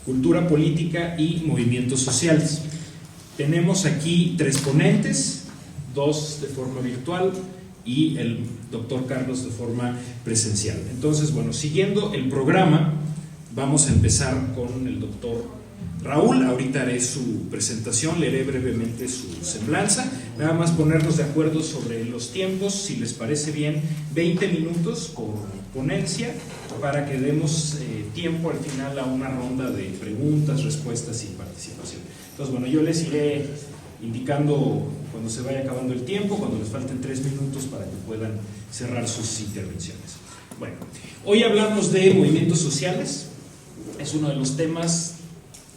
cultura política y movimientos sociales. Tenemos aquí 3 ponentes, 2 de forma virtual y el doctor Carlos de forma presencial. Entonces, bueno, siguiendo el programa, vamos a empezar con el doctor Raúl. Ahorita haré su presentación, leeré brevemente su semblanza, nada más ponernos de acuerdo sobre los tiempos, si les parece bien, 20 minutos por ponencia, para que demos tiempo al final a una ronda de preguntas, respuestas y participación. Entonces, bueno, yo les iré indicando cuando se vaya acabando el tiempo, cuando les falten 3 minutos para que puedan cerrar sus intervenciones. Bueno, hoy hablamos de movimientos sociales, es uno de los temas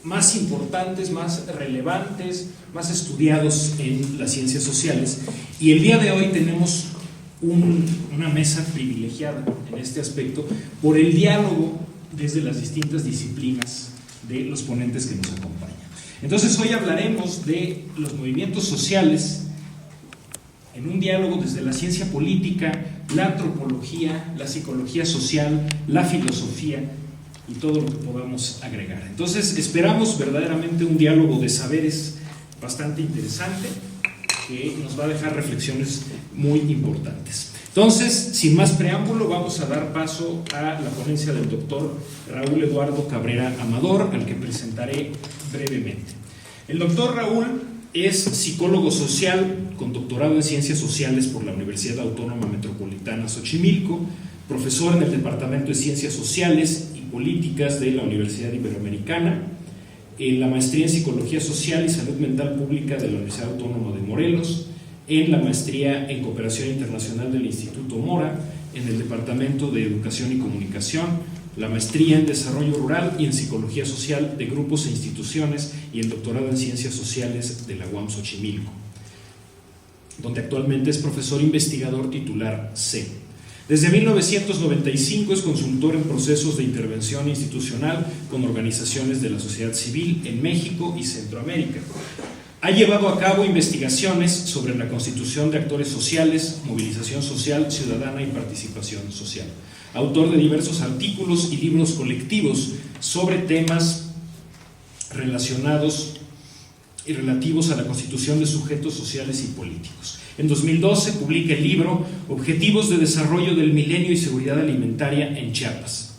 más importantes, más relevantes, más estudiados en las ciencias sociales, y el día de hoy tenemos una mesa privilegiada en este aspecto por el diálogo desde las distintas disciplinas de los ponentes que nos acompañan. Entonces hoy hablaremos de los movimientos sociales en un diálogo desde la ciencia política, la antropología, la psicología social, la filosofía y todo lo que podamos agregar. Entonces esperamos verdaderamente un diálogo de saberes bastante interesante que nos va a dejar reflexiones muy importantes. Entonces, sin más preámbulo, vamos a dar paso a la ponencia del doctor Raúl Eduardo Cabrera Amador, al que presentaré brevemente. El doctor Raúl es psicólogo social con doctorado en Ciencias Sociales por la Universidad Autónoma Metropolitana Xochimilco, profesor en el Departamento de Ciencias Sociales y Políticas de la Universidad Iberoamericana, en la maestría en Psicología Social y Salud Mental Pública de la Universidad Autónoma de Morelos, en la maestría en Cooperación Internacional del Instituto Mora, en el Departamento de Educación y Comunicación, la maestría en Desarrollo Rural y en Psicología Social de Grupos e Instituciones y el doctorado en Ciencias Sociales de la UAM Xochimilco, donde actualmente es profesor investigador titular C. Desde 1995 es consultor en procesos de intervención institucional con organizaciones de la sociedad civil en México y Centroamérica. Ha llevado a cabo investigaciones sobre la constitución de actores sociales, movilización social, ciudadana y participación social. Autor de diversos artículos y libros colectivos sobre temas relacionados y relativos a la constitución de sujetos sociales y políticos. En 2012 publica el libro Objetivos de Desarrollo del Milenio y Seguridad Alimentaria en Chiapas,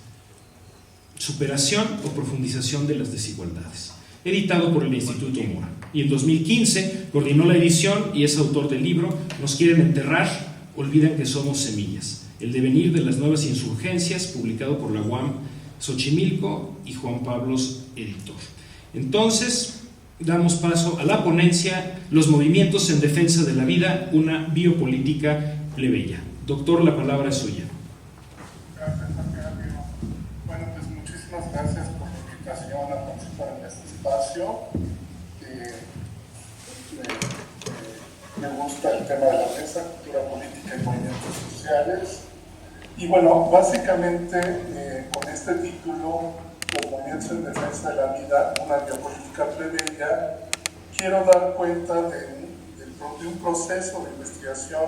superación o profundización de las desigualdades, editado por el Instituto Mora. Y en 2015 coordinó la edición y es autor del libro Nos quieren enterrar, olvidan que somos semillas, el devenir de las nuevas insurgencias, publicado por la UAM Xochimilco y Juan Pablos, editor. Entonces, damos paso a la ponencia Los movimientos en defensa de la vida, una biopolítica plebeya. Doctor, la palabra es suya. Gracias, Santiago. Bueno, pues muchísimas gracias por la invitación a participar en este espacio. Me gusta el tema de la mesa, cultura política y movimientos sociales. Y bueno, básicamente con este título, Los movimientos en defensa de la vida, una biopolítica plebeya, quiero dar cuenta de un proceso de investigación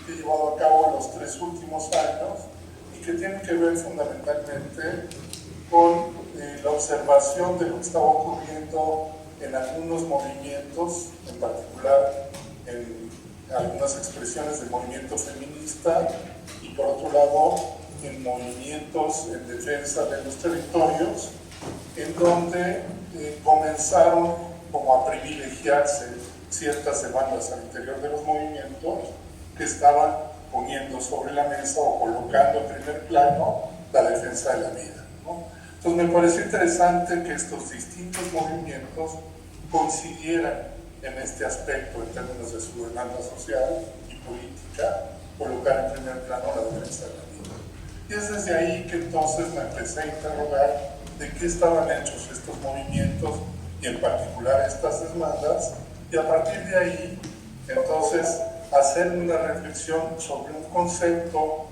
que he llevado a cabo en los 3 últimos años y que tiene que ver fundamentalmente con la observación de lo que estaba ocurriendo en algunos movimientos, en particular en algunas expresiones del movimiento feminista y por otro lado en movimientos en defensa de los territorios, en donde comenzaron como a privilegiarse ciertas demandas al interior de los movimientos que estaban poniendo sobre la mesa o colocando en primer plano la defensa de la vida, ¿no? Entonces me pareció interesante que estos distintos movimientos coincidieran en este aspecto en términos de su demanda social y política, colocar en primer plano la defensa de la vida. Y es desde ahí que entonces me empecé a interrogar de qué estaban hechos estos movimientos y en particular estas demandas, y a partir de ahí entonces hacer una reflexión sobre un concepto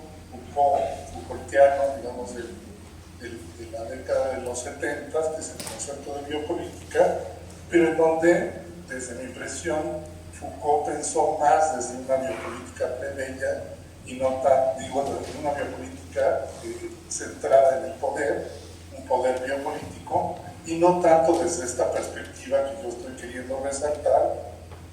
Foucaultiano, digamos, de la década de los 70, que es el concepto de biopolítica, pero en donde, desde mi impresión, Foucault pensó más desde una biopolítica plebeya y no tan, desde una biopolítica centrada en el poder, un poder biopolítico, y no tanto desde esta perspectiva que yo estoy queriendo resaltar,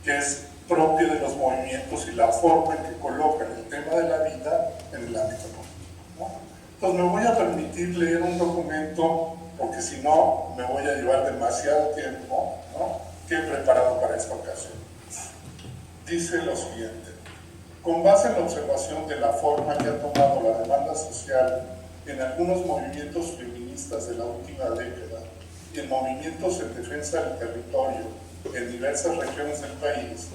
que es propia de los movimientos y la forma en que colocan el tema de la vida en el ámbito político, ¿no? Entonces me voy a permitir leer un documento, porque si no me voy a llevar demasiado tiempo, ¿no?, que he preparado para esta ocasión. Dice lo siguiente: con base en la observación de la forma que ha tomado la demanda social en algunos movimientos feministas de la última década y en movimientos en defensa del territorio en diversas regiones del país,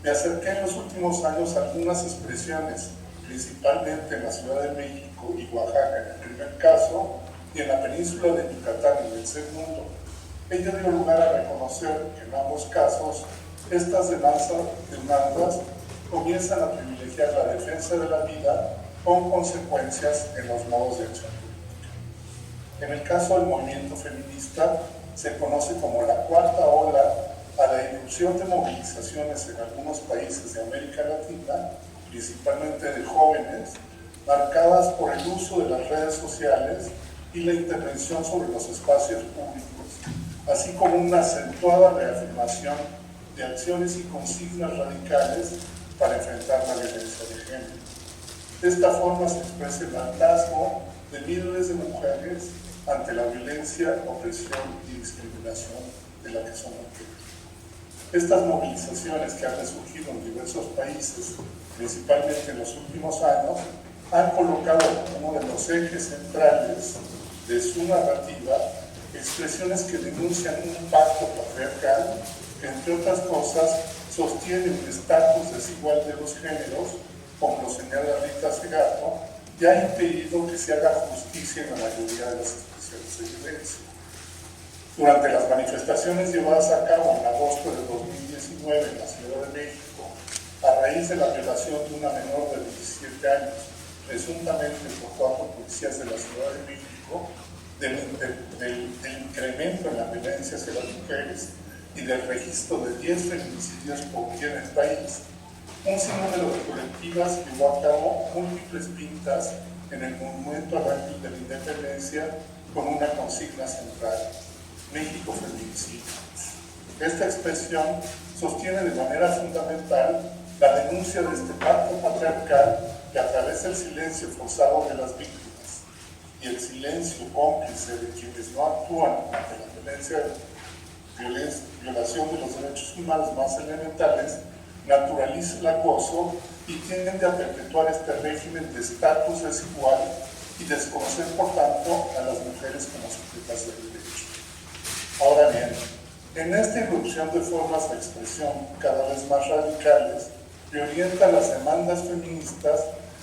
me acerqué en los últimos años a algunas expresiones, principalmente en la Ciudad de México y Oaxaca en el primer caso, y en la península de Yucatán en el segundo. Ello dio lugar a reconocer que en ambos casos estas demandas comienzan a privilegiar la defensa de la vida con consecuencias en los modos de acción política. En el caso del movimiento feminista, se conoce como la cuarta ola a la irrupción de movilizaciones en algunos países de América Latina, principalmente de jóvenes, marcadas por el uso de las redes sociales y la intervención sobre los espacios públicos, así como una acentuada reafirmación de acciones y consignas radicales para enfrentar la violencia de género. De esta forma se expresa el hartazgo de miles de mujeres ante la violencia, opresión y discriminación de la que son objeto. Estas movilizaciones que han resurgido en diversos países, principalmente en los últimos años, han colocado como uno de los ejes centrales de su narrativa expresiones que denuncian un pacto patriarcal que, entre otras cosas, sostiene un estatus desigual de los géneros, como lo señala Rita Segato, y ha impedido que se haga justicia en la mayoría de las expresiones de violencia. Durante las manifestaciones llevadas a cabo en agosto de 2019 en la Ciudad de México, a raíz de la violación de una menor de 17 años, presuntamente por 4 policías de la Ciudad de México, del incremento en la violencia hacia las mujeres y del registro de 10 feminicidios por día en el país, un sinnúmero de colectivas llevó a cabo múltiples pintas en el Monumento al Ángel de la Independencia con una consigna central: México Feminicidio. Esta expresión sostiene de manera fundamental la denuncia de este pacto patriarcal que, a través del silencio forzado de las víctimas y el silencio cómplice de quienes no actúan ante la violación de los derechos humanos más elementales, naturaliza el acoso y tiende a perpetuar este régimen de estatus desigual y desconocer, por tanto, a las mujeres como sujetas de derecho. Ahora bien, en esta irrupción de formas de expresión cada vez más radicales, reorienta las demandas feministas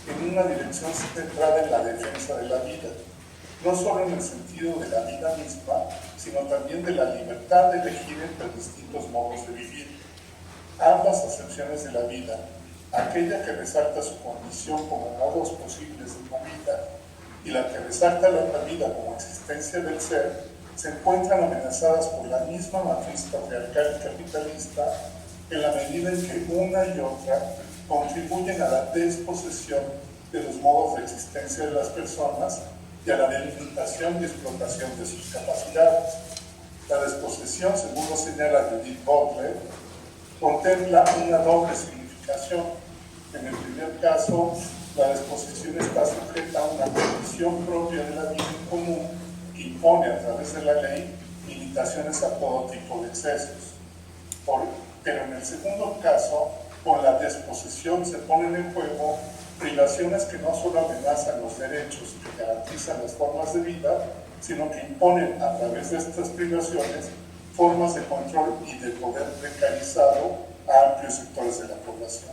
en una dirección centrada en la defensa de la vida, no solo en el sentido de la vida misma, sino también de la libertad de elegir entre distintos modos de vivir. Ambas acepciones de la vida, aquella que resalta su condición como modos posibles de la vida y la que resalta la vida como existencia del ser, se encuentran amenazadas por la misma matriz patriarcal y capitalista en la medida en que una y otra contribuyen a la desposesión de los modos de existencia de las personas y a la delimitación y explotación de sus capacidades. La desposesión, según lo señala Judith Butler, contempla una doble significación. En el primer caso, la desposesión está sujeta a una condición propia de la vida en común que impone a través de la ley limitaciones a todo tipo de excesos. Pero en el segundo caso, con la desposesión se ponen en juego privaciones que no solo amenazan los derechos que garantizan las formas de vida, sino que imponen a través de estas privaciones formas de control y de poder precarizado a amplios sectores de la población.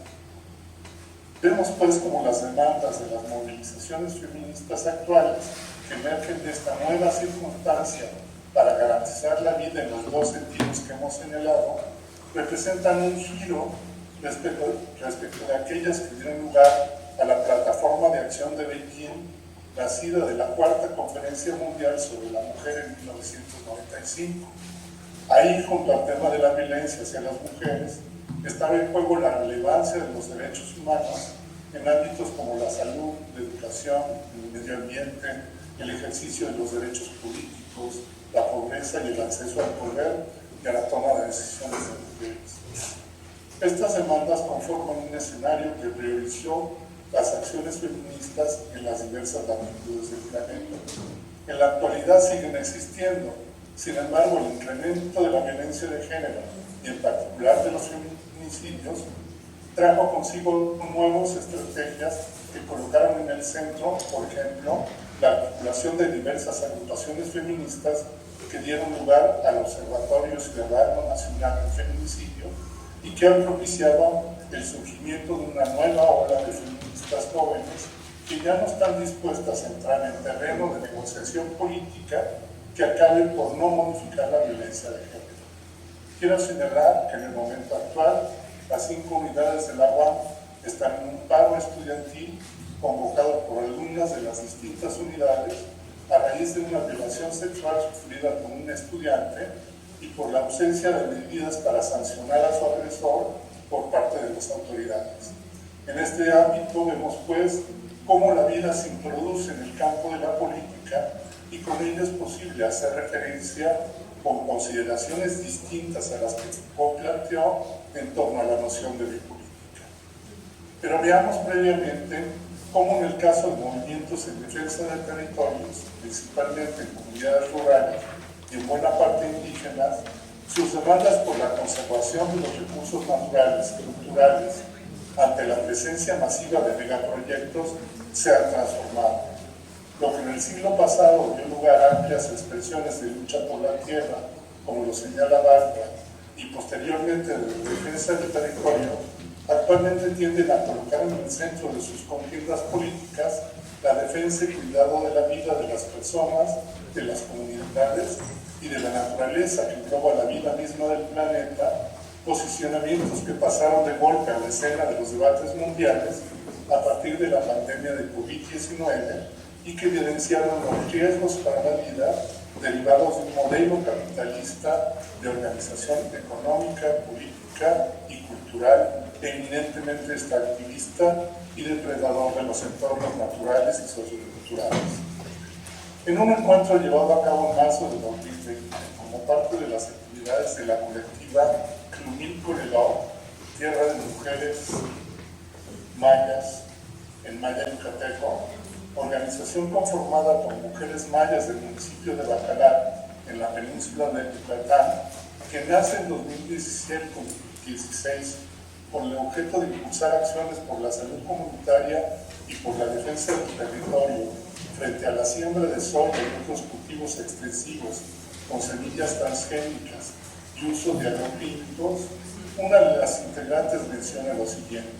Vemos pues como las demandas de las movilizaciones feministas actuales que emergen de esta nueva circunstancia para garantizar la vida en los dos sentidos que hemos señalado, representan un giro respecto de aquellas que dieron lugar a la Plataforma de Acción de Beijing, nacida de la Cuarta Conferencia Mundial sobre la Mujer en 1995. Ahí, junto al tema de la violencia hacia las mujeres, estaba en juego la relevancia de los derechos humanos en ámbitos como la salud, la educación, el medio ambiente, el ejercicio de los derechos políticos, la pobreza naturaleza y el acceso al poder y a la toma de decisiones de mujeres. Estas demandas conforman un escenario que priorizó las acciones feministas en las diversas latitudes del planeta. En la actualidad siguen existiendo, sin embargo, el incremento de la violencia de género y en particular de los feminicidios trajo consigo nuevas estrategias que colocaron en el centro, por ejemplo, la articulación de diversas agrupaciones feministas que dieron lugar al Observatorio Ciudadano Nacional del Feminicidio y que han propiciado el surgimiento de una nueva ola de feministas jóvenes que ya no están dispuestas a entrar en terreno de negociación política que acabe por no modificar la violencia de género. Quiero señalar que en el momento actual las 5 unidades de la UAM están en un paro estudiantil convocado por alumnas de las distintas unidades a raíz de una violación sexual sufrida por un estudiante y por la ausencia de medidas para sancionar a su agresor por parte de las autoridades. En este ámbito vemos pues cómo la vida se introduce en el campo de la política y con ello es posible hacer referencia con consideraciones distintas a las que Foucault planteó en torno a la noción de política. Pero veamos previamente cómo en el caso de movimientos en defensa de territorios, principalmente en comunidades rurales y en buena parte indígenas, sus demandas por la conservación de los recursos naturales y culturales ante la presencia masiva de megaproyectos se han transformado. Lo que en el siglo pasado dio lugar a amplias expresiones de lucha por la tierra, como lo señala Bartra, y posteriormente de defensa del territorio, actualmente tienden a colocar en el centro de sus contiendas políticas la defensa y cuidado de la vida de las personas, de las comunidades y de la naturaleza que engloba la vida misma del planeta, posicionamientos que pasaron de golpe a la escena de los debates mundiales a partir de la pandemia de COVID-19 y que evidenciaron los riesgos para la vida derivados de un modelo capitalista de organización económica, política y cultural eminentemente extractivista y depredador de los entornos naturales y socioculturales. En un encuentro llevado a cabo en marzo de 2020 como parte de las actividades de la colectiva Tlumil-Coreló, Tierra de Mujeres Mayas en Maya Yucateco, organización conformada por mujeres mayas del municipio de Bacalar, en la península de Yucatán, que nace en 2016 con el objeto de impulsar acciones por la salud comunitaria y por la defensa del territorio frente a la siembra de soya y otros cultivos extensivos con semillas transgénicas y uso de agroquímicos. Una de las integrantes menciona lo siguiente: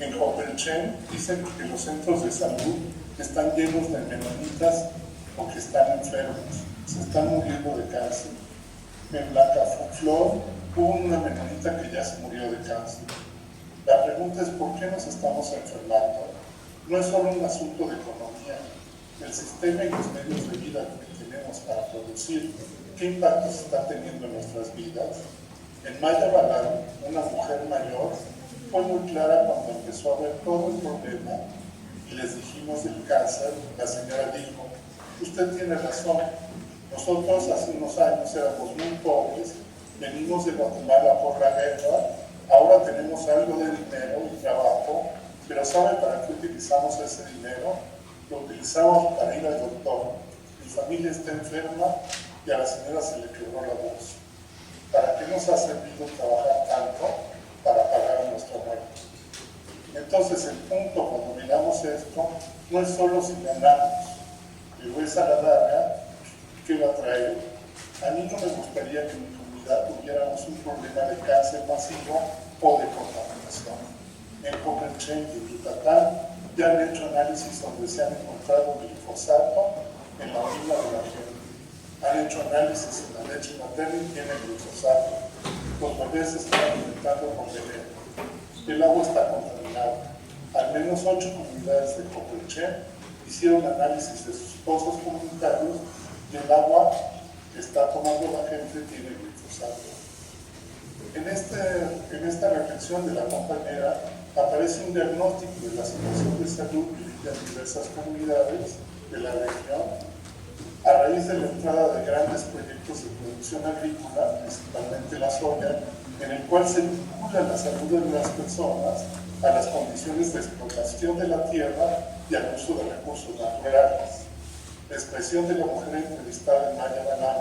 en Jopelchen dicen que los centros de salud están llenos de menonitas o que están enfermos, se están muriendo de cáncer. En Flor hubo una menonita que ya se murió de cáncer. La pregunta es: ¿por qué nos estamos enfermando? No es solo un asunto de economía. El sistema y los medios de vida que tenemos para producir, ¿qué impactos está teniendo en nuestras vidas? En Maya Balán, una mujer mayor, fue muy clara cuando empezó a ver todo el problema y les dijimos del cáncer. La señora dijo: usted tiene razón, nosotros hace unos años éramos muy pobres, venimos de Guatemala por la guerra, ahora tenemos algo de dinero y trabajo, pero ¿sabe para qué utilizamos ese dinero? Lo utilizamos para ir al doctor. Mi familia está enferma y a la señora se le quebró la voz. ¿Para qué nos ha servido trabajar tanto? Para pagar nuestra muerte. Entonces el punto cuando miramos esto no es solo si ganamos, pero es a la larga ¿qué va a traer? A mí no me gustaría que en mi comunidad tuviéramos un problema de cáncer masivo o de contaminación. En Copelchen y en Yucatán ya han hecho análisis donde se han encontrado glifosato en la orina de la gente. Han hecho análisis en la leche materna y tiene glifosato. Los bebés se están alimentando con veneno. El agua está contaminada. Al menos 8 comunidades de Copelchen hicieron análisis de sus pozos comunitarios y el agua que está tomando la gente tiene glifosato. En esta reflexión de la compañera aparece un diagnóstico de la situación de salud en diversas comunidades de la región a raíz de la entrada de grandes proyectos de producción agrícola, principalmente la soya, en el cual se vincula la salud de las personas a las condiciones de explotación de la tierra y al uso de recursos naturales. La expresión de la mujer entrevistada en Maya Balán,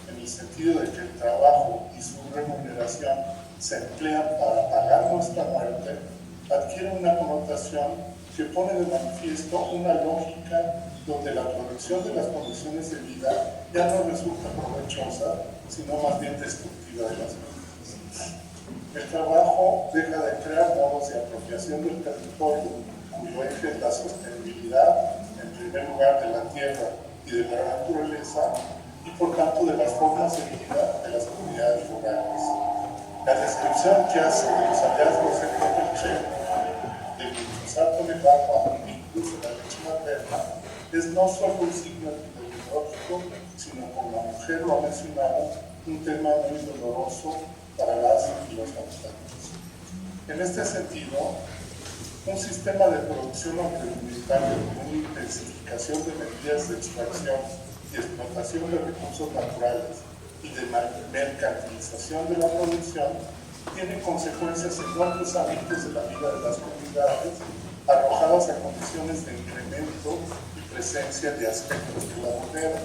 en el sentido de que el trabajo y su remuneración se emplean para pagar nuestra muerte, adquiere una connotación que pone de manifiesto una lógica donde la producción de las condiciones de vida ya no resulta provechosa, sino más bien destructiva de las mismas. El trabajo deja de crear modos de apropiación del territorio, cuyo eje es la sostenibilidad, en primer lugar, de la tierra y de la naturaleza, y por tanto de las formas de vida de las comunidades rurales. La descripción que hace de los hallazgos de Copelche, del glifosato de barba, incluso la leche materna, es no solo un signo epidemiológico, sino, como la mujer lo ha mencionado, un tema muy doloroso para las y los habitantes. En este sentido, un sistema de producción agroalimentaria con una intensificación de medidas de extracción y explotación de recursos naturales y de mercantilización de la producción tiene consecuencias en otros ámbitos de la vida de las comunidades, arrojadas a condiciones de incremento y presencia de aspectos que la moderan.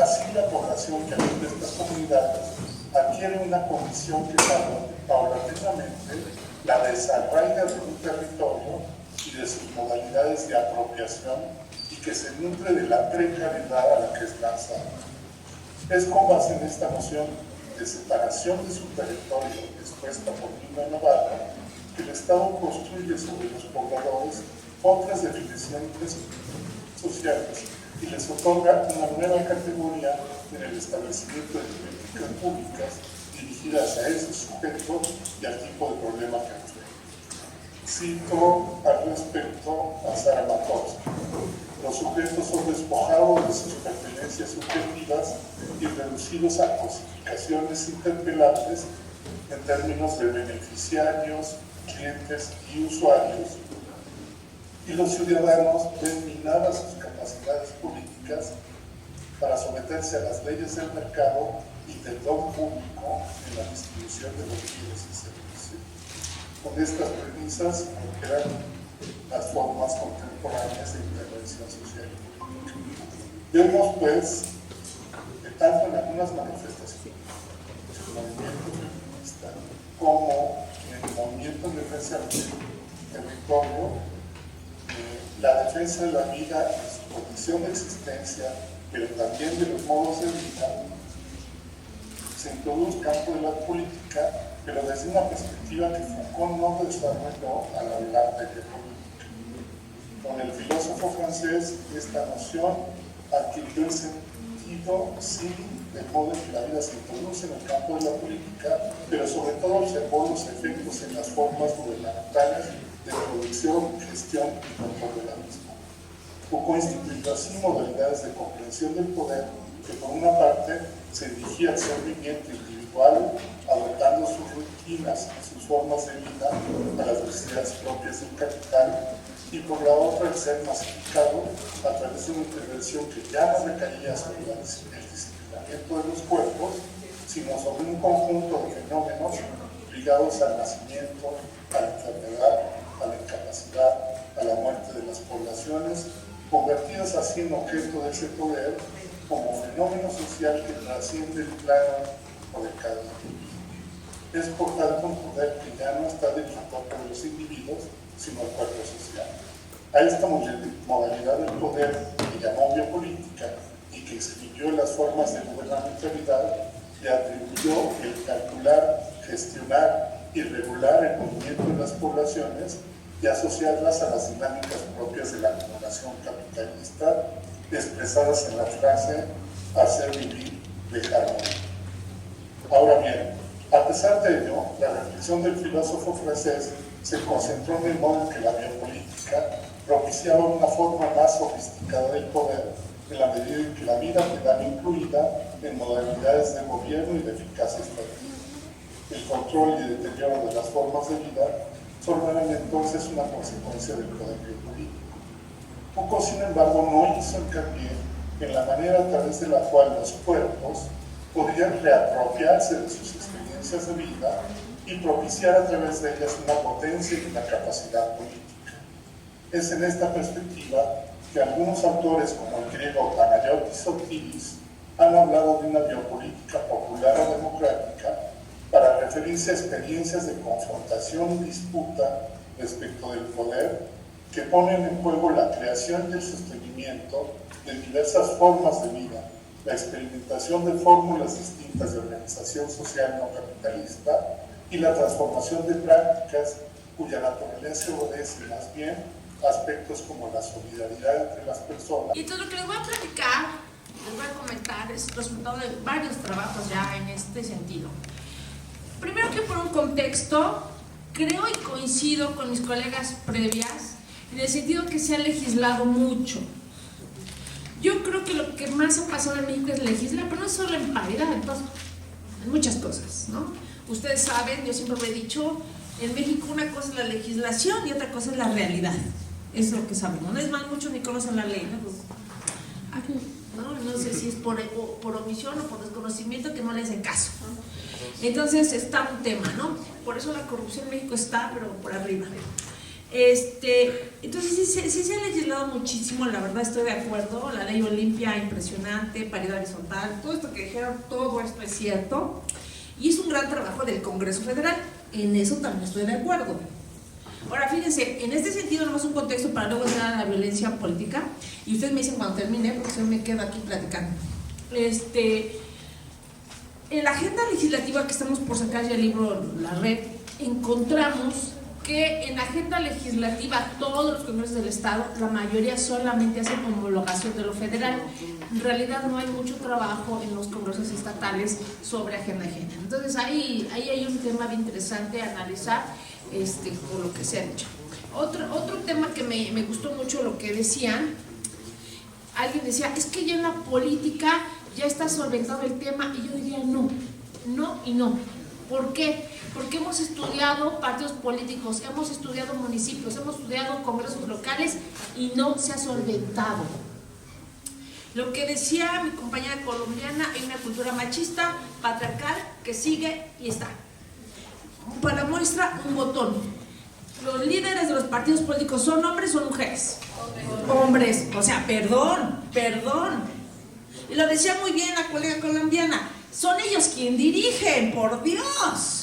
Así, la población que habita estas comunidades adquiere una condición que paulatinamente la desarraiga de un territorio y de sus modalidades de apropiación, y que se nutre de la precariedad a la que es lanzada. Es con base en esta noción de separación de su territorio expuesta por Nina Navarro que el Estado construye sobre los pobladores otras definiciones sociales y les otorga una nueva categoría en el establecimiento de políticas públicas dirigidas a ese sujeto y al tipo de problema que enfrenta. Cito al respecto a Sara Makovsky: los sujetos son despojados de sus pertenencias subjetivas y reducidos a cosificaciones interpelables en términos de beneficiarios, clientes y usuarios, y los ciudadanos ven minadas sus capacidades políticas para someterse a las leyes del mercado y del don público en la distribución de los bienes y servicios. Con estas premisas operan las formas contemporáneas de intervención social y política. Vemos, pues, que tanto en algunas manifestaciones del movimiento feminista como en el movimiento en defensa del territorio, la defensa de la vida en su condición de existencia, pero también de los modos de vida, se introduce campo de la política, pero desde una perspectiva que Foucault no desarrolló al hablar de política. Con el filósofo francés, esta noción adquirió el sentido, sí, del modo en que la vida se introduce en el campo de la política, pero sobre todo observó los efectos en las formas gubernamentales de producción, gestión y control de la misma. Foucault instituyó así modalidades de comprensión del poder que, por una parte, se dirigía al ser viviente individual, adoptando sus rutinas y sus formas de vida a las necesidades propias del capital, y por la otra, el ser masificado a través de una intervención que ya no recaía sobre el disciplinamiento de los cuerpos, sino sobre un conjunto de fenómenos ligados al nacimiento, a la enfermedad, a la incapacidad, a la muerte de las poblaciones, convertidas así en objeto de ese poder como fenómeno social que trasciende el plano o de cada individuo. Es por tanto un poder que ya no está dentro de los individuos, sino el cuerpo social. A esta modalidad del poder que llamó biopolítica y que escribió las formas de gubernamentalidad, le atribuyó el calcular, gestionar y regular el movimiento de las poblaciones y asociarlas a las dinámicas propias de la acumulación capitalista, expresadas en la frase hacer vivir, dejar morir. Ahora bien, a pesar de ello, la reflexión del filósofo francés se concentró en el modo en que la biopolítica propiciaba una forma más sofisticada del poder, en la medida en que la vida quedaba incluida en modalidades de gobierno y de eficacia estratégica. El control y deterioro de las formas de vida forman entonces una consecuencia del poder biopolítico. Foucault, sin embargo, no hizo hincapié en la manera a través de la cual los cuerpos podrían reapropiarse de sus experiencias de vida y propiciar a través de ellas una potencia y una capacidad política. Es en esta perspectiva que algunos autores, como el griego Panagiotis Sotiris, han hablado de una biopolítica popular o democrática para referirse a experiencias de confrontación y disputa respecto del poder que ponen en juego la creación y el sostenimiento de diversas formas de vida, la experimentación de fórmulas distintas de organización social no capitalista y la transformación de prácticas cuya naturaleza obedece más bien aspectos como la solidaridad entre las personas. Y entonces lo que les voy a platicar, les voy a comentar, es resultado de varios trabajos ya en este sentido. Primero que por un contexto, creo y coincido con mis colegas previas, en el sentido que se ha legislado mucho. Yo creo que lo que más ha pasado en México es legislar, pero no solo en paridad, en muchas cosas, ¿no? Ustedes saben, yo siempre lo he dicho, en México una cosa es la legislación y otra cosa es la realidad. Eso es lo que sabemos. No es más, muchos ni conocen la ley, ¿no? Pues, no sé si es por omisión o por desconocimiento que no le hacen caso, ¿no? Entonces está un tema, ¿no? Por eso la corrupción en México está, pero por arriba. Entonces sí se ha legislado muchísimo, la verdad estoy de acuerdo. La ley Olimpia, impresionante, paridad horizontal, todo esto que dijeron, todo esto es cierto. Y es un gran trabajo del Congreso Federal, en eso también estoy de acuerdo. Ahora fíjense, en este sentido nomás un contexto para luego entrar a la violencia política, y ustedes me dicen cuando termine, porque yo me quedo aquí platicando. En la agenda legislativa que estamos por sacar ya el libro La Red, encontramos que en la agenda legislativa todos los congresos del Estado, la mayoría solamente hacen homologación de lo federal. En realidad no hay mucho trabajo en los congresos estatales sobre agenda de género. Entonces ahí hay un tema bien interesante a analizar por lo que se ha dicho. Otro tema que me gustó mucho lo que decían, alguien decía, es que ya en la política ya está solventado el tema, y yo diría no y no. ¿Por qué? Porque hemos estudiado partidos políticos, hemos estudiado municipios, hemos estudiado congresos locales y no se ha solventado. Lo que decía mi compañera colombiana, hay una cultura machista, patriarcal, que sigue y está. Para muestra, un botón. ¿Los líderes de los partidos políticos son hombres o mujeres? Hombres. O sea, perdón. Y lo decía muy bien la colega colombiana, son ellos quienes dirigen, por Dios.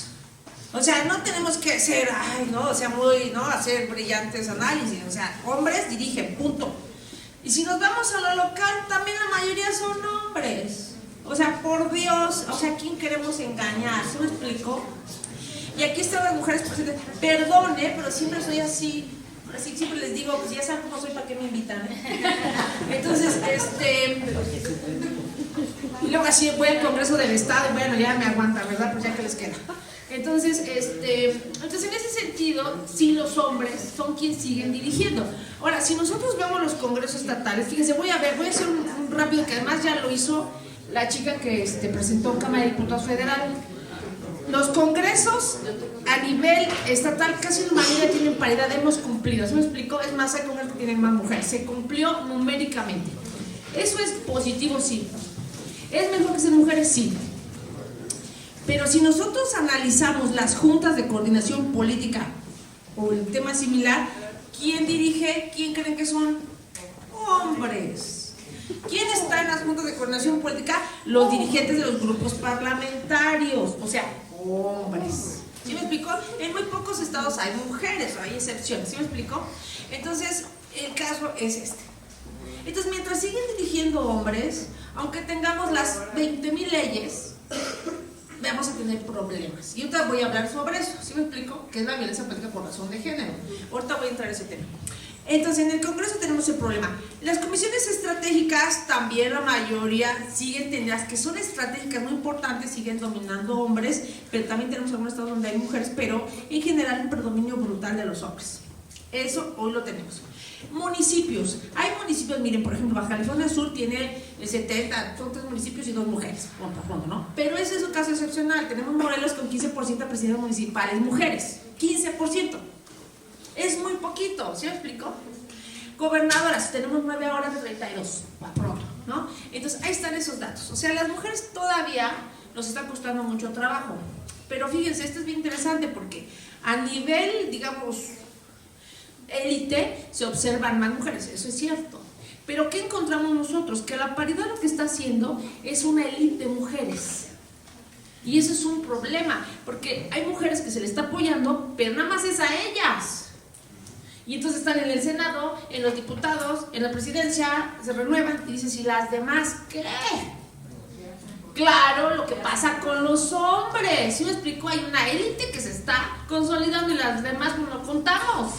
O sea, no tenemos que ser, hacer brillantes análisis. O sea, hombres dirigen, punto. Y si nos vamos a lo local, también la mayoría son hombres. O sea, por Dios, o sea, ¿a quién queremos engañar? ¿Se me explicó? Y aquí están las mujeres presentes. Perdone, pero siempre soy así. Así siempre les digo, pues ya saben cómo soy, ¿para qué me invitan? Entonces, y luego así voy al Congreso del Estado y bueno, ya me aguanta, ¿verdad? Pues ya que les queda. Entonces, entonces en ese sentido, sí, los hombres son quienes siguen dirigiendo. Ahora, si nosotros vemos los congresos estatales, fíjense, voy a hacer un rápido, que además ya lo hizo la chica que presentó Cámara de Diputados Federal. Los congresos a nivel estatal casi en mayoría tienen paridad, hemos cumplido. ¿Se me explicó? Es más, hay congresos que tienen más mujeres, se cumplió numéricamente. Eso es positivo, sí. ¿Es mejor que sean mujeres? Sí. Pero si nosotros analizamos las juntas de coordinación política o el tema similar, ¿quién dirige? ¿Quién creen que son? Hombres. ¿Quién está en las juntas de coordinación política? Los dirigentes de los grupos parlamentarios, o sea, hombres. ¿Sí me explicó? En muy pocos estados hay mujeres, hay excepciones, ¿sí me explicó? Entonces, el caso es este. Entonces, mientras siguen dirigiendo hombres, aunque tengamos las 20,000 leyes, vamos a tener problemas. Y ahorita voy a hablar sobre eso, ¿sí me explico? Que es la violencia política por razón de género. Ahorita voy a entrar en ese tema. Entonces, en el Congreso tenemos el problema. Las comisiones estratégicas, también la mayoría siguen teniendo, las que son estratégicas muy importantes, siguen dominando hombres, pero también tenemos algunos estados donde hay mujeres, pero en general un predominio brutal de los hombres. Eso hoy lo tenemos. Municipios. Hay municipios, miren, por ejemplo, Baja California Sur tiene el 70, son 3 municipios y 2 mujeres, punto, ¿no? Pero ese es un caso excepcional. Tenemos Morelos con 15% de presidentes municipales mujeres. 15%. Es muy poquito, ¿sí me explico? Gobernadoras, tenemos 9 ahora de 32, pronto. ¿no? Entonces, ahí están esos datos. O sea, las mujeres todavía nos está costando mucho trabajo. Pero fíjense, esto es bien interesante porque a nivel, digamos, élite, se observan más mujeres, eso es cierto. Pero ¿qué encontramos nosotros? Que la paridad lo que está haciendo es una élite de mujeres. Y eso es un problema, porque hay mujeres que se les está apoyando, pero nada más es a ellas. Y entonces están en el Senado, en los diputados, en la presidencia, se renuevan y dices, ¿y las demás qué? Claro, lo que pasa con los hombres. ¿Sí me explico? Hay una élite que se está consolidando y las demás no lo contamos.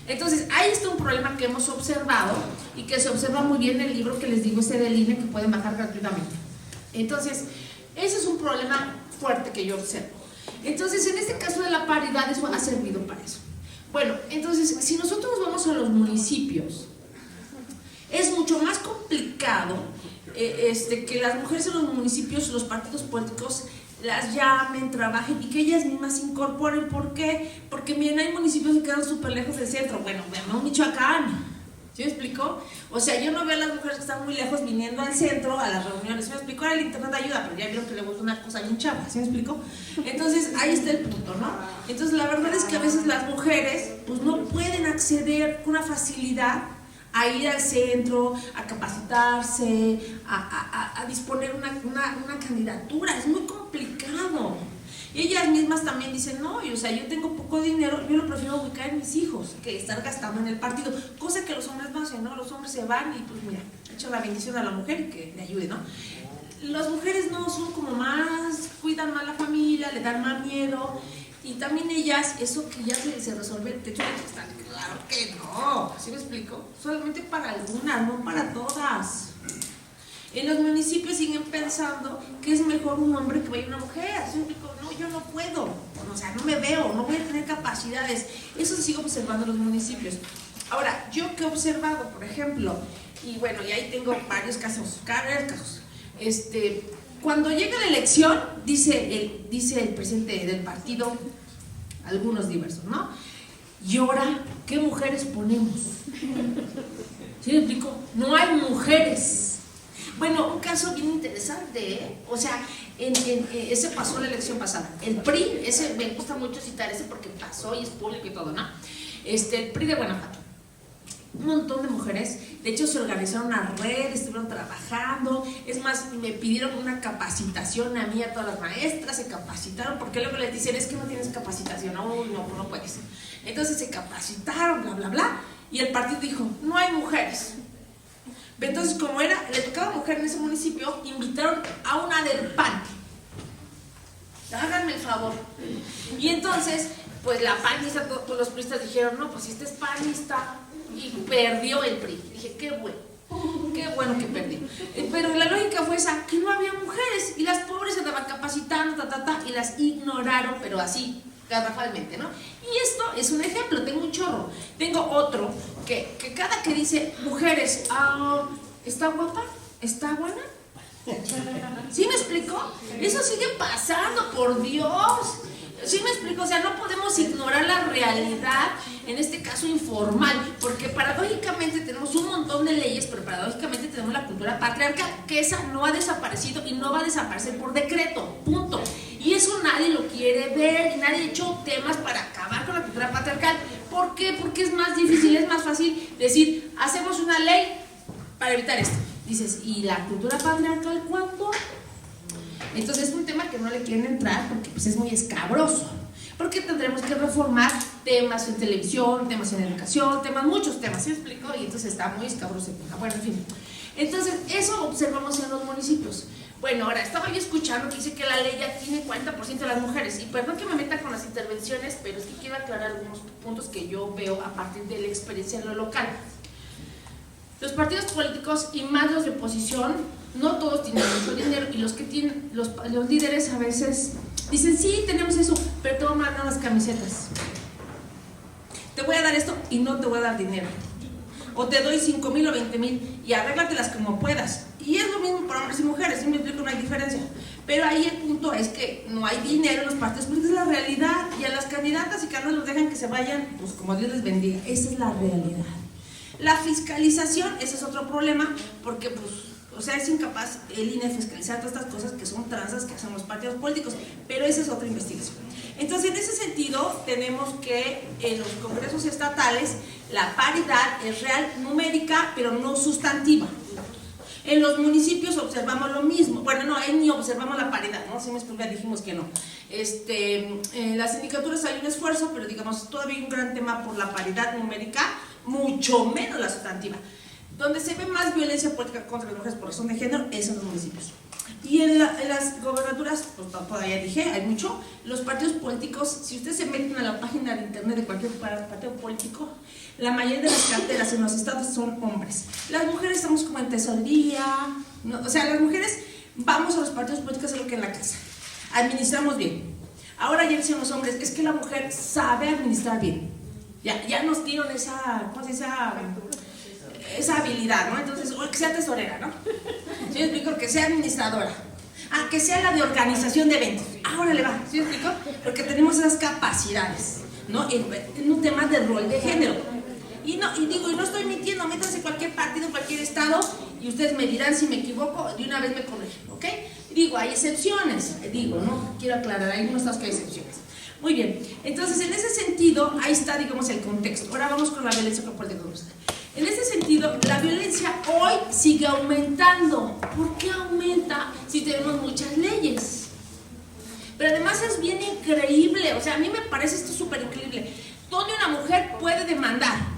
Entonces, ahí está un problema que hemos observado y que se observa muy bien en el libro que les digo, ese del INE, que pueden bajar gratuitamente. Entonces, ese es un problema fuerte que yo observo. Entonces, en este caso de la paridad, eso ha servido para eso. Bueno, entonces, si nosotros vamos a los municipios, es mucho más complicado que las mujeres en los municipios, los partidos políticos, las llamen, trabajen y que ellas mismas se incorporen. ¿Por qué? Porque miren, hay municipios que quedan súper lejos del centro. Bueno, veamos Michoacán. ¿Sí me explico? O sea, yo no veo a las mujeres que están muy lejos viniendo al centro a las reuniones. ¿Sí me explico? Ahora el internet ayuda, pero ya vieron que le gusta una cosa bien chava. ¿Sí me explico? Entonces, ahí está el punto, ¿no? Entonces, la verdad es que a veces las mujeres pues no pueden acceder con una facilidad a ir al centro, a capacitarse, a disponer una candidatura. Es muy complicado. Y ellas mismas también dicen, no, o sea, yo tengo poco dinero, yo lo prefiero ubicar en mis hijos que estar gastando en el partido, cosa que los hombres no hacen, ¿no? Los hombres se van y pues mira, echan la bendición a la mujer y que le ayude, ¿no? Las mujeres no, son como más, cuidan más la familia, le dan más miedo. Y también ellas, eso que ya se resuelve, de hecho, están, claro que no, ¿sí me explico? Solamente para algunas, no para todas. En los municipios siguen pensando que es mejor un hombre que vaya una mujer. ¿Sí me explico? No, yo no puedo, o sea, no me veo, no voy a tener capacidades. Eso se sigue observando en los municipios. Ahora, yo que he observado, por ejemplo, y bueno, y ahí tengo varios casos, cuando llega la elección, dice el presidente del partido, algunos diversos, ¿no? Y ahora, ¿qué mujeres ponemos? ¿Sí me explico? No hay mujeres. Bueno, un caso bien interesante, ¿eh? O sea, ese pasó la elección pasada. El PRI, ese me gusta mucho citar ese porque pasó y es público y todo, ¿no? El PRI de Guanajuato. Un montón de mujeres, de hecho se organizaron una red, estuvieron trabajando, es más, me pidieron una capacitación a mí, a todas las maestras, se capacitaron, porque luego les dicen, es que no tienes capacitación, no puedes. Entonces se capacitaron, bla, bla, bla, y el partido dijo, no hay mujeres. Entonces, como le tocaba mujer en ese municipio, invitaron a una del PAN. Háganme el favor. Y entonces, pues la panista, todos los priistas dijeron, no, pues este es panista. Y perdió el PRI. Dije, qué bueno que perdió. Pero la lógica fue esa, que no había mujeres. Y las pobres se estaban capacitando, y las ignoraron, pero así, garrafalmente, ¿no? Y esto es un ejemplo, tengo un chorro. Tengo otro, que cada que dice, mujeres, ¿está guapa? ¿Está buena? ¿Sí me explico? Eso sigue pasando, por Dios. ¿Sí me explico? O sea, no podemos ignorar la realidad, en este caso informal, porque paradójicamente tenemos un montón de leyes, pero paradójicamente tenemos la cultura patriarcal, que esa no ha desaparecido y no va a desaparecer por decreto, punto. Y eso nadie lo quiere ver y nadie ha hecho temas para acabar con la cultura patriarcal. ¿Por qué? Porque es más difícil, es más fácil decir, hacemos una ley para evitar esto. Dices, ¿y la cultura patriarcal cuándo? Entonces es un tema que no le quieren entrar porque pues, es muy escabroso. Porque tendremos que reformar temas en televisión, temas en educación, muchos temas, ¿sí me explico? Y entonces está muy escabroso. Bueno, en fin. Entonces, eso observamos en los municipios. Bueno, ahora, estaba yo escuchando que dice que la ley ya tiene 40% de las mujeres. Y perdón que me meta con las intervenciones, pero es que quiero aclarar algunos puntos que yo veo a partir de la experiencia en lo local. Los partidos políticos y más los de oposición, no todos tienen mucho dinero, y los que tienen, los líderes a veces dicen, sí, tenemos eso, pero te voy a mandar las camisetas. Te voy a dar esto y no te voy a dar dinero. O te doy 5,000 o 20,000 y arréglatelas como puedas. Y es lo mismo para hombres y mujeres, sí me explico, no hay diferencia. Pero ahí el punto es que no hay dinero en los partidos políticos, es la realidad. Y a las candidatas y candidatos los dejan que se vayan, pues como Dios les bendiga. Esa es la realidad. La fiscalización, ese es otro problema, porque pues, o sea, es incapaz el INE fiscalizar todas estas cosas que son tranzas que hacen los partidos políticos, pero esa es otra investigación. Entonces, en ese sentido, tenemos que en los congresos estatales la paridad es real, numérica, pero no sustantiva. En los municipios observamos lo mismo. Bueno, no, ahí ni observamos la paridad, ¿no? Si me explico, dijimos que no. En las sindicaturas hay un esfuerzo, pero digamos, todavía hay un gran tema por la paridad numérica, mucho menos la sustantiva. Donde se ve más violencia política contra las mujeres por razón de género es en los municipios. Y en las gobernaturas, pues todavía dije, hay mucho. Los partidos políticos, si ustedes se meten a la página de internet de cualquier partido político, la mayoría de las carteras en los estados son hombres. Las mujeres estamos como en tesorería, ¿no? O sea, las mujeres vamos a los partidos políticos a lo que en la casa. Administramos bien. Ahora ya dicen los hombres, es que la mujer sabe administrar bien. Ya nos dieron esa habilidad, ¿no? Entonces, o que sea tesorera, ¿no? ¿Sí me explico? Que sea administradora. Ah, que sea la de organización de eventos. Ahora le va, ¿sí me explico? Porque tenemos esas capacidades, ¿no? En un tema de rol de género. Y no estoy mintiendo, métanse cualquier partido, cualquier estado, y ustedes me dirán si me equivoco, de una vez me corrigen, ¿ok? Digo, hay excepciones, ¿no? Quiero aclarar, hay unos estados que hay excepciones. Muy bien, entonces en ese sentido, ahí está, digamos, el contexto. Ahora vamos con la violencia corporal de grupo. En ese sentido, la violencia hoy sigue aumentando. ¿Por qué aumenta si tenemos muchas leyes? Pero además es bien increíble, o sea, a mí me parece esto súper increíble. ¿Dónde una mujer puede demandar?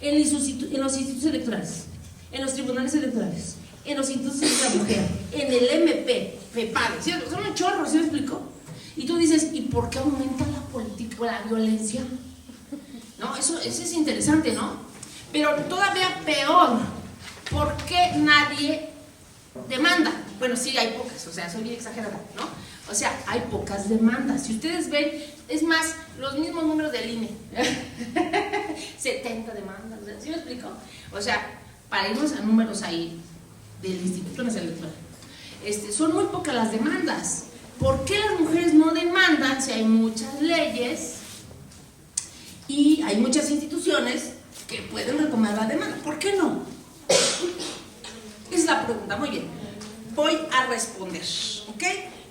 En los institutos electorales, en los tribunales electorales, en los institutos de la mujer, en el MP, FEPADE, ¿sí? Son un chorro, ¿sí me explico? Y tú dices, ¿y por qué aumenta la política, la violencia? ¿No? Eso es interesante, ¿no? Pero todavía peor, ¿por qué nadie demanda? Bueno, sí, hay pocas, o sea, soy bien exagerada, ¿no? O sea, hay pocas demandas. Si ustedes ven, es más, los mismos números del INE. 70 demandas, ¿sí me explico? O sea, para irnos a números ahí del Instituto Nacional Electoral, son muy pocas las demandas. ¿Por qué las mujeres no demandan si hay muchas leyes y hay muchas instituciones que pueden recomendar la demanda? ¿Por qué no? Es la pregunta, muy bien. Voy a responder, ¿ok?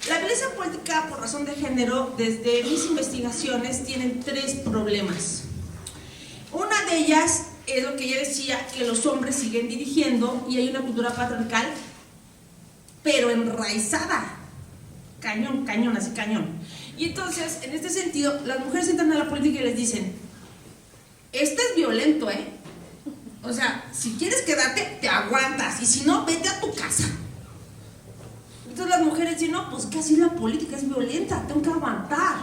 La violencia política por razón de género, desde mis investigaciones, tienen 3 problemas. Una de ellas es lo que ya decía, que los hombres siguen dirigiendo y hay una cultura patriarcal, pero enraizada. Cañón, así cañón. Y entonces, en este sentido, las mujeres entran a la política y les dicen, este es violento, ¿eh? O sea, si quieres quedarte, te aguantas, y si no, vete a tu casa. Entonces las mujeres dicen, no, pues que así la política es violenta, tengo que aguantar.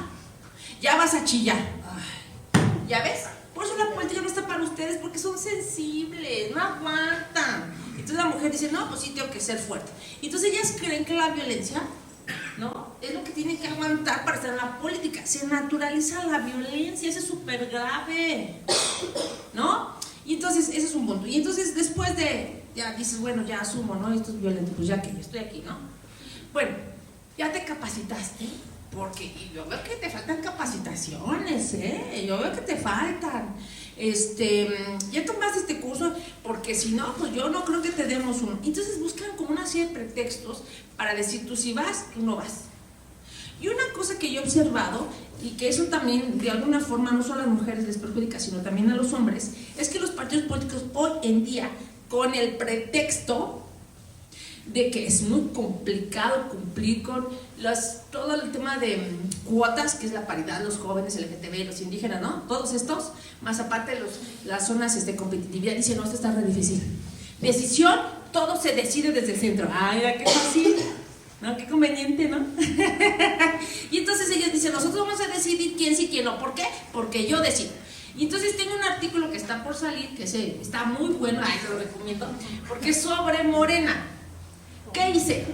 Ya vas a chillar. Ay, ¿ya ves? Por eso la política no está para ustedes, porque son sensibles, no aguantan. Entonces la mujer dice, no, pues sí tengo que ser fuerte. Entonces ellas creen que la violencia, ¿no?, es lo que tienen que aguantar para estar en la política. Se naturaliza la violencia, eso es súper grave, ¿no? Y entonces ese es un punto. Y entonces después de, ya dices, bueno, ya asumo, ¿no? Esto es violento, pues ya que estoy aquí, ¿no? Bueno, ya te capacitaste, porque yo veo que te faltan capacitaciones, ¿eh? Yo veo que te faltan. Ya tomaste este curso, porque si no, pues yo no creo que te demos uno. Entonces buscan como una serie de pretextos para decir, tú sí vas, tú no vas. Y una cosa que yo he observado, y que eso también de alguna forma no solo a las mujeres les perjudica, sino también a los hombres, es que los partidos políticos hoy en día, con el pretexto de que es muy complicado cumplir con todo el tema de cuotas, que es la paridad, los jóvenes, el LGTB, los indígenas, ¿no? Todos estos, más aparte de las zonas de competitividad, dicen, no, esto está re difícil. Decisión, todo se decide desde el centro. Ay, mira qué fácil, ¿no? Qué conveniente, ¿no? Y entonces ellos dicen, nosotros vamos a decidir quién sí, quién no. ¿Por qué? Porque yo decido. Y entonces tengo un artículo que está por salir, que está muy bueno, ahí te lo recomiendo, porque es sobre Morena. ¿Qué hice?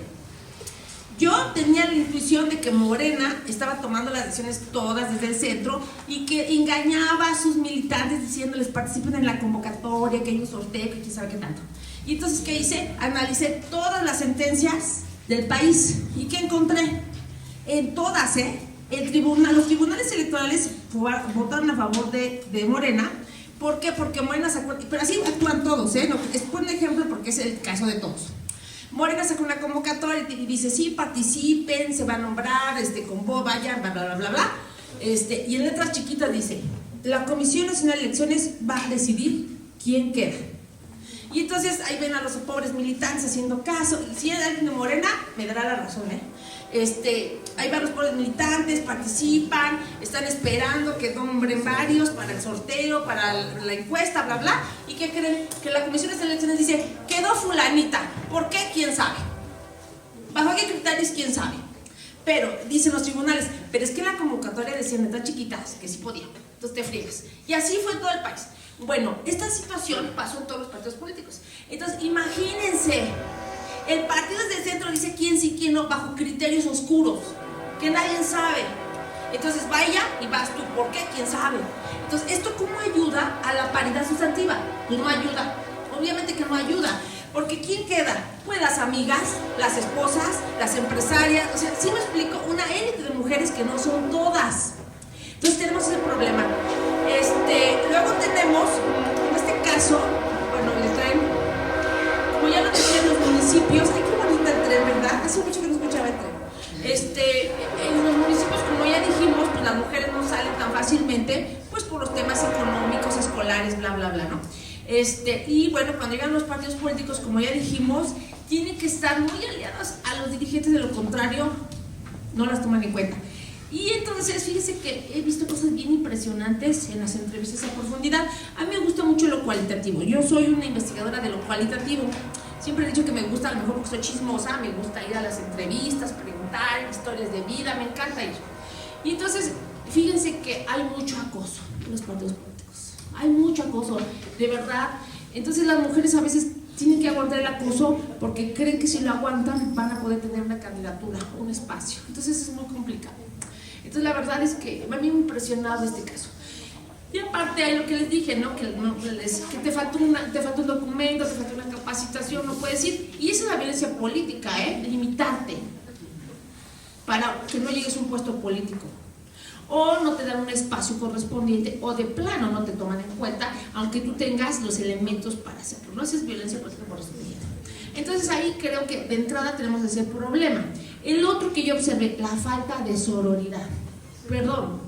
Yo tenía la intuición de que Morena estaba tomando las decisiones todas desde el centro y que engañaba a sus militantes diciéndoles participen en la convocatoria, que hay un sorteo, que quién sabe qué tanto. Y entonces, ¿qué hice? Analicé todas las sentencias del país. ¿Y qué encontré? En todas, los tribunales electorales votaron a favor de Morena, ¿Por qué? Porque Morena sacó, pero así actúan todos, ¿eh? No, es por un ejemplo porque es el caso de todos. Morena sacó una convocatoria y dice, sí, participen, se va a nombrar, con vos, vayan, bla, bla, bla, bla, bla. Y en letras chiquitas dice, la Comisión Nacional de Elecciones va a decidir quién queda. Y entonces ahí ven a los pobres militantes haciendo caso, y si hay alguien de Morena, me dará la razón, ¿eh? Ahí van los pobres militantes, participan, están esperando que nombren varios para el sorteo, para la encuesta, bla, bla. ¿Y qué creen? Que la Comisión de Elecciones dice, quedó fulanita. ¿Por qué? ¿Quién sabe? ¿Bajo qué criterios? ¿Quién sabe? Pero, dicen los tribunales, pero es que la convocatoria decía letras chiquitas, que sí podía. Entonces te friegas. Y así fue en todo el país. Bueno, esta situación pasó en todos los partidos políticos. Entonces, imagínense. El partido desde el centro dice quién sí, quién no, bajo criterios oscuros, que nadie sabe. Entonces vaya y vas tú, ¿por qué? ¿Quién sabe? Entonces, ¿esto cómo ayuda a la paridad sustantiva? Pues no ayuda, obviamente que no ayuda, porque ¿quién queda? Pues las amigas, las esposas, las empresarias, o sea, sí me explico, una élite de mujeres que no son todas. Entonces tenemos ese problema. Luego tenemos, en este caso, bueno, les traen, como ya lo tenían los municipios, ay, qué bonita el tren, ¿verdad? Hace mucho que no escuchaba el tren. En los municipios, como ya dijimos, pues las mujeres no salen tan fácilmente, pues por los temas económicos, escolares, bla, bla, bla, ¿no? Y bueno, cuando llegan los partidos políticos, como ya dijimos, tienen que estar muy aliados a los dirigentes, de lo contrario, no las toman en cuenta. Y entonces, fíjense que he visto cosas bien impresionantes en las entrevistas a profundidad. A mí me gusta mucho lo cualitativo. Yo soy una investigadora de lo cualitativo. Siempre he dicho que me gusta, a lo mejor porque soy chismosa, me gusta ir a las entrevistas, preguntar historias de vida, me encanta ir. Y entonces, fíjense que hay mucho acoso en los partidos políticos. Hay mucho acoso, de verdad. Entonces las mujeres a veces tienen que aguantar el acoso porque creen que si lo aguantan van a poder tener una candidatura, un espacio. Entonces es muy complicado. Entonces la verdad es que me ha impresionado este caso. Y aparte hay lo que les dije, ¿no? Que te falta un documento, te falta una capacitación, no puedes ir. Y esa es la violencia política, limitarte para que no llegues a un puesto político. O no te dan un espacio correspondiente, o de plano no te toman en cuenta, aunque tú tengas los elementos para hacerlo. No, esa es violencia política correspondiente. Entonces ahí creo que de entrada tenemos ese problema. El otro que yo observé, la falta de sororidad. Perdón.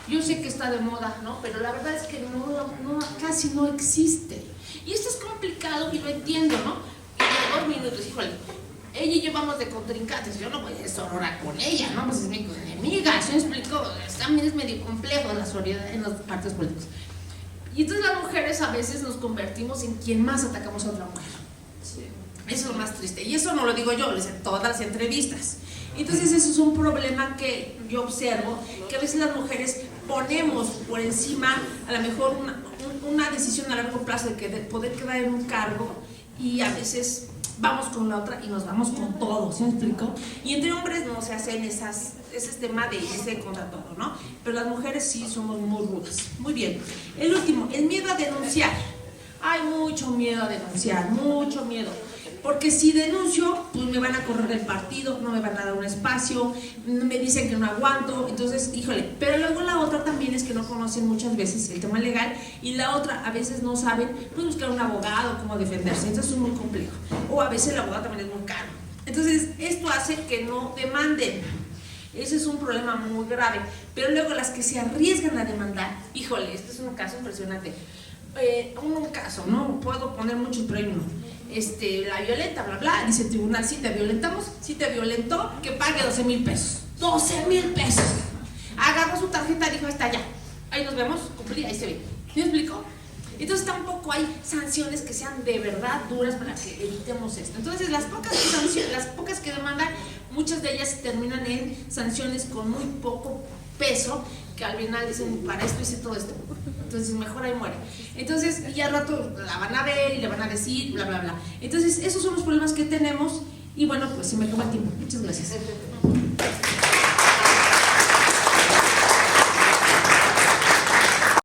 Yo sé que está de moda, ¿no? Pero la verdad es que casi no existe. Y esto es complicado y lo entiendo, ¿no? Y en 2 minutos, híjole, ella y yo vamos de contrincantes, yo no voy a sororar con ella, ¿no? Pues es mi enemiga, ¿se me explicó? También es medio complejo la sororidad en los partidos políticos. Y entonces las mujeres a veces nos convertimos en quien más atacamos a otra mujer. Sí. Eso es lo más triste. Y eso no lo digo yo, lo dicen todas las entrevistas. Entonces eso es un problema que yo observo, que a veces las mujeres ponemos por encima a lo mejor una decisión a largo plazo de poder quedar en un cargo, y a veces vamos con la otra y nos vamos con todo, ¿sí me explico? Y entre hombres no se hacen ese tema de ese contra todo, ¿no? Pero las mujeres sí somos muy rudas. Muy bien. El último, el miedo a denunciar. Hay mucho miedo a denunciar, mucho miedo. Porque si denuncio, pues me van a correr del partido, no me van a dar un espacio, me dicen que no aguanto, entonces, híjole. Pero luego la otra también es que no conocen muchas veces el tema legal, y la otra a veces no saben, pues buscar un abogado, cómo defenderse, entonces es muy complejo. O a veces el abogado también es muy caro. Entonces, esto hace que no demanden. Ese es un problema muy grave. Pero luego las que se arriesgan a demandar, híjole, este es un caso impresionante. Un caso, no puedo poner muchos, pero hay uno. La violenta, bla, bla, dice el tribunal, si te violentamos, si te violentó, que pague 12,000 pesos. 12,000 pesos. Agarró su tarjeta y dijo, está ya, ahí nos vemos, cumplí, ahí se ve. ¿Me explico? Entonces tampoco hay sanciones que sean de verdad duras para que evitemos esto. Entonces las pocas que demandan, muchas de ellas terminan en sanciones con muy poco peso, que al final dicen, para esto hice todo esto, entonces mejor ahí muere. Entonces, y al rato la van a ver y le van a decir, bla, bla, bla. Entonces, esos son los problemas que tenemos, y bueno, pues se me acaba el tiempo. Muchas gracias.